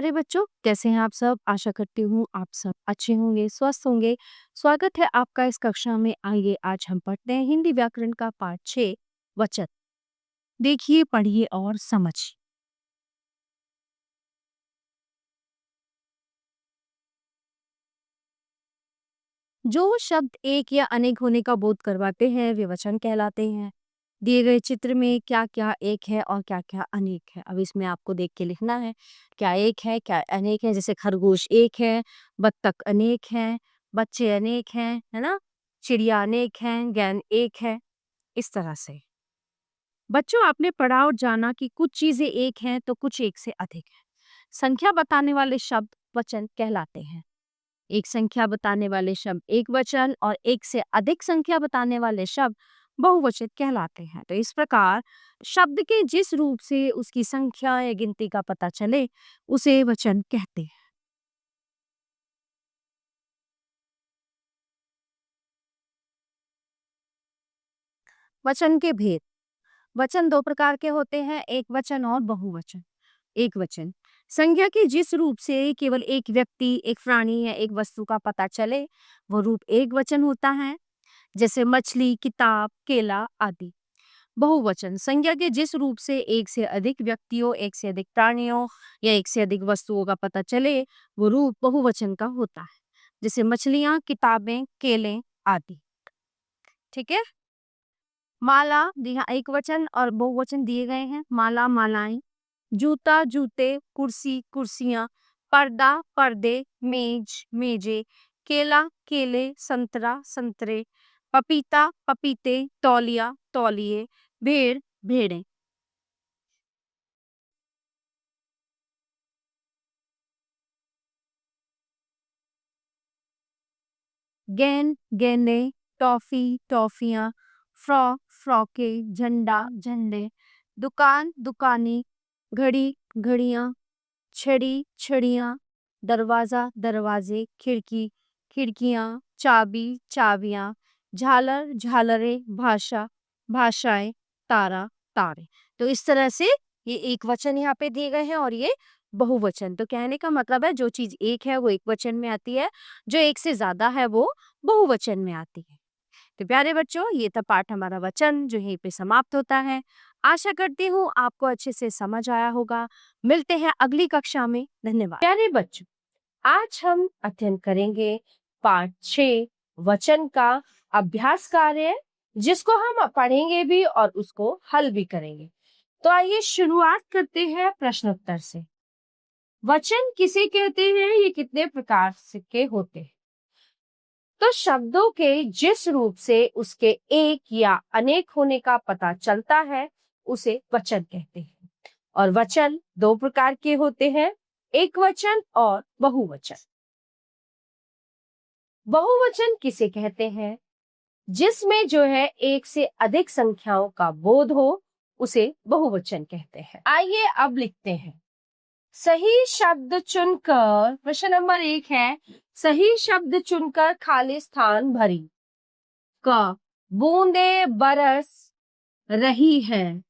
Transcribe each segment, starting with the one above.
प्यारे बच्चों, कैसे हैं आप सब? आशा करती हूँ आप सब अच्छे होंगे, स्वस्थ होंगे। स्वागत है आपका इस कक्षा में। आइए आज हम पढ़ते हैं हिंदी व्याकरण का पाठ 6 वचन। देखिए, पढ़िए और समझिए। जो शब्द एक या अनेक होने का बोध करवाते हैं वे वचन कहलाते हैं। दिए गए चित्र में क्या-क्या एक है और क्या-क्या अनेक है। अब इसमें आपको देख के लिखना है, क्या एक है, क्या अनेक है। जैसे खरगोश एक है, बत्तख अनेक है, बच्चे अनेक हैं, है ना? चिड़िया अनेक हैं, गेंद एक है, इस तरह से। बच्चों, आपने पढ़ा और जाना कि कुछ चीजें एक हैं तो कुछ एक से अधिक हैं। संख्या बताने वाले शब्द वचन कहलाते हैं। एक संख्या बताने वाले शब्द एक वचन और एक से अधिक संख्या बताने वाले शब्द बहुवचन कहलाते हैं। तो इस प्रकार शब्द के जिस रूप से उसकी संख्या या गिनती का पता चले उसे वचन कहते हैं। वचन के भेद। वचन दो प्रकार के होते हैं, एक वचन और बहुवचन। एक वचन संज्ञा के जिस रूप से केवल एक व्यक्ति, एक प्राणी या एक वस्तु का पता चले वो रूप एक वचन होता है। जैसे मछली, किताब, केला आदि। बहुवचन संज्ञा के जिस रूप से एक से अधिक व्यक्तियों, एक से अधिक प्राणियों या एक से अधिक वस्तुओं का पता चले वो रूप बहुवचन का होता है। जैसे मछलियां, किताबें, केले आदि। ठीक है। माला, यहाँ एक वचन और बहुवचन दिए गए हैं। माला, मालाएं। जूता, जूते। कुर्सी, कुर्सियां। पर्दा, पर्दे। मेज, मेजे। केला, केले। संतरा, संतरे। पपीता, पपीते। तौलिया, तौलिए। भेड़, भेड़ें। गेंद, गेंदें। टॉफी, टॉफियां। फ्रॉक, फ्रॉकें। झंडा, झंडे। दुकान, दुकानें। घड़ी, घड़ियां। छड़ी, छड़ियां। दरवाजा, दरवाजे। खिड़की, खिड़कियां। चाबी, चाबियां। झालर, झालरें। भाषा, भाषाएं। तारा, तारे। तो इस तरह से ये एक वचन यहाँ पे दिए गए हैं और ये बहुवचन। तो कहने का मतलब है जो चीज एक है वो एक वचन में आती है, जो एक से ज्यादा है वो बहुवचन में आती है। तो प्यारे बच्चों, ये था पाठ हमारा वचन जो यहीं पे समाप्त होता है। आशा करती हूँ आपको अच्छे से समझ आया होगा। मिलते हैं अगली कक्षा में। धन्यवाद। प्यारे बच्चों, आज हम अध्ययन करेंगे पाठ 6 वचन का अभ्यास कार्य, जिसको हम पढ़ेंगे भी और उसको हल भी करेंगे। तो आइए शुरुआत करते हैं प्रश्न उत्तर से। वचन किसे कहते हैं, ये कितने प्रकार से के होते हैं? तो शब्दों के जिस रूप से उसके एक या अनेक होने का पता चलता है उसे वचन कहते हैं। और वचन दो प्रकार के होते हैं, एक वचन और बहुवचन। बहुवचन किसे कहते हैं? जिसमें जो है एक से अधिक संख्याओं का बोध हो उसे बहुवचन कहते हैं। आइए अब लिखते हैं। सही शब्द चुनकर, प्रश्न नंबर 1 है, सही शब्द चुनकर खाली स्थान भरी। क, बूंदे बरस रही है।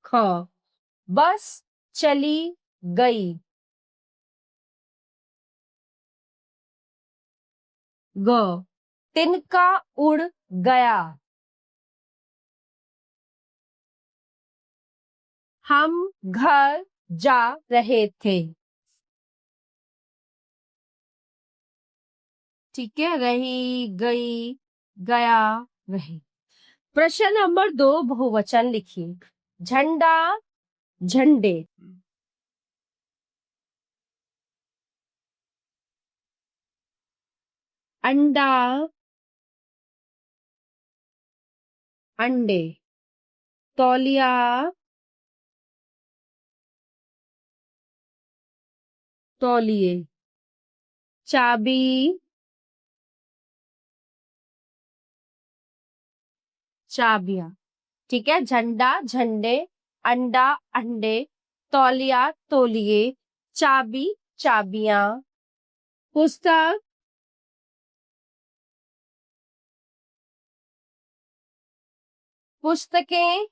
ख, बस चली गई। ग, तिनका उड़ गया। हम घर जा रहे थे। ठीक है, रही, गई, गया, रही। प्रश्न नंबर 2 बहुवचन लिखिए। झंडा, झंडे। अंडा, अंडे। तौलिया, तौलिए। चाबी, चाबियां। ठीक है, झंडा, झंडे, अंडा, अंडे, तौलिया, तौलिए, चाबी, चाबियां। पुस्तक, पुस्तकें।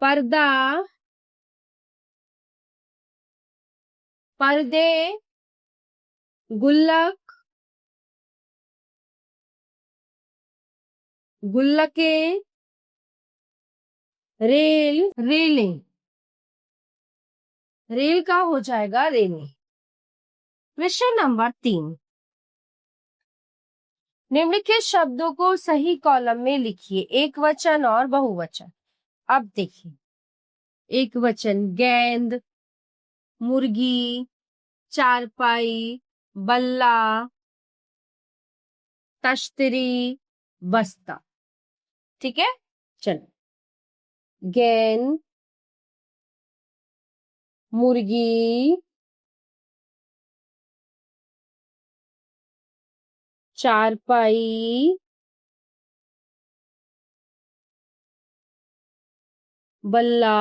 पर्दा, पर्दे, गुल्लक, गुल्लके, रेल, रेलिंग। रेल का हो जाएगा रेलिंग। क्वेश्चन नंबर 3, निम्नलिखित शब्दों को सही कॉलम में लिखिए, एक वचन और बहुवचन। अब देखिए, एक वचन गेंद, मुर्गी, चारपाई, बल्ला, तश्तरी, बस्ता। ठीक है, चलो। गेंद, मुर्गी, चारपाई, बल्ला,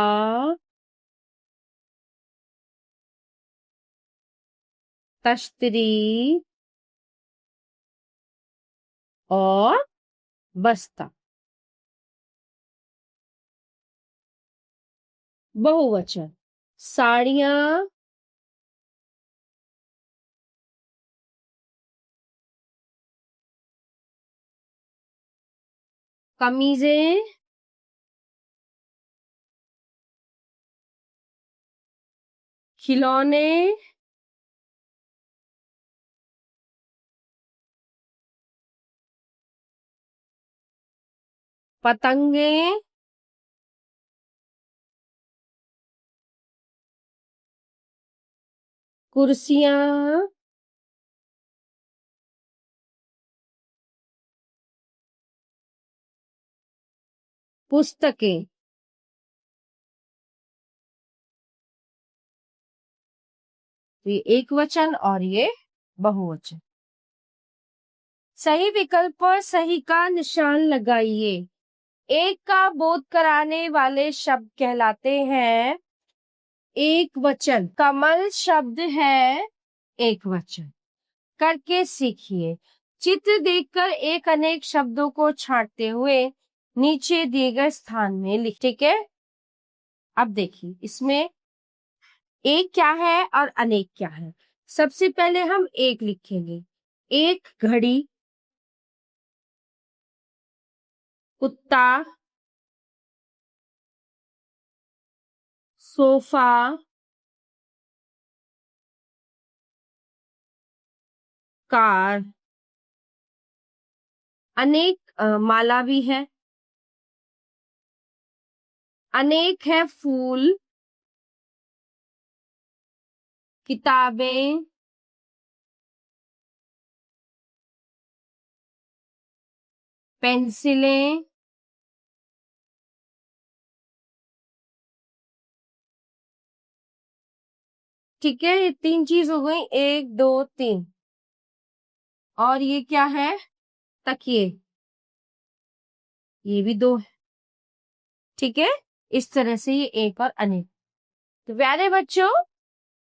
तश्तरी और बस्ता। बहुवचन, साड़ियां, कमीजें, खिलौने, पतंगे, कुर्सियां, पुस्तकें। तो ये एक वचन और ये बहुवचन। सही विकल्प पर सही का निशान लगाइए। एक का बोध कराने वाले शब्द कहलाते हैं एक वचन। कमल शब्द है एक वचन। करके सीखिए। चित्र देखकर एक अनेक शब्दों को छांटते हुए नीचे दिए गए स्थान में लिख। ठीक है, अब देखिए इसमें एक क्या है और अनेक क्या है। सबसे पहले हम एक लिखेंगे। एक घड़ी, कुत्ता, सोफा, कार। अनेक माला भी है। अनेक है फूल, किताबें, पेंसिलें। ठीक है, ये तीन चीज हो गई, 1 2 3। और ये क्या है, तकिए, ये भी 2 है। ठीक है, इस तरह से ये एक और अनेक। तो प्यारे बच्चों,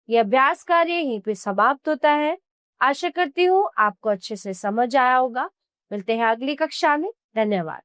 ये अभ्यास कार्य यहीं पे समाप्त होता है। आशा करती हूँ आपको अच्छे से समझ आया होगा। मिलते हैं अगली कक्षा में। धन्यवाद।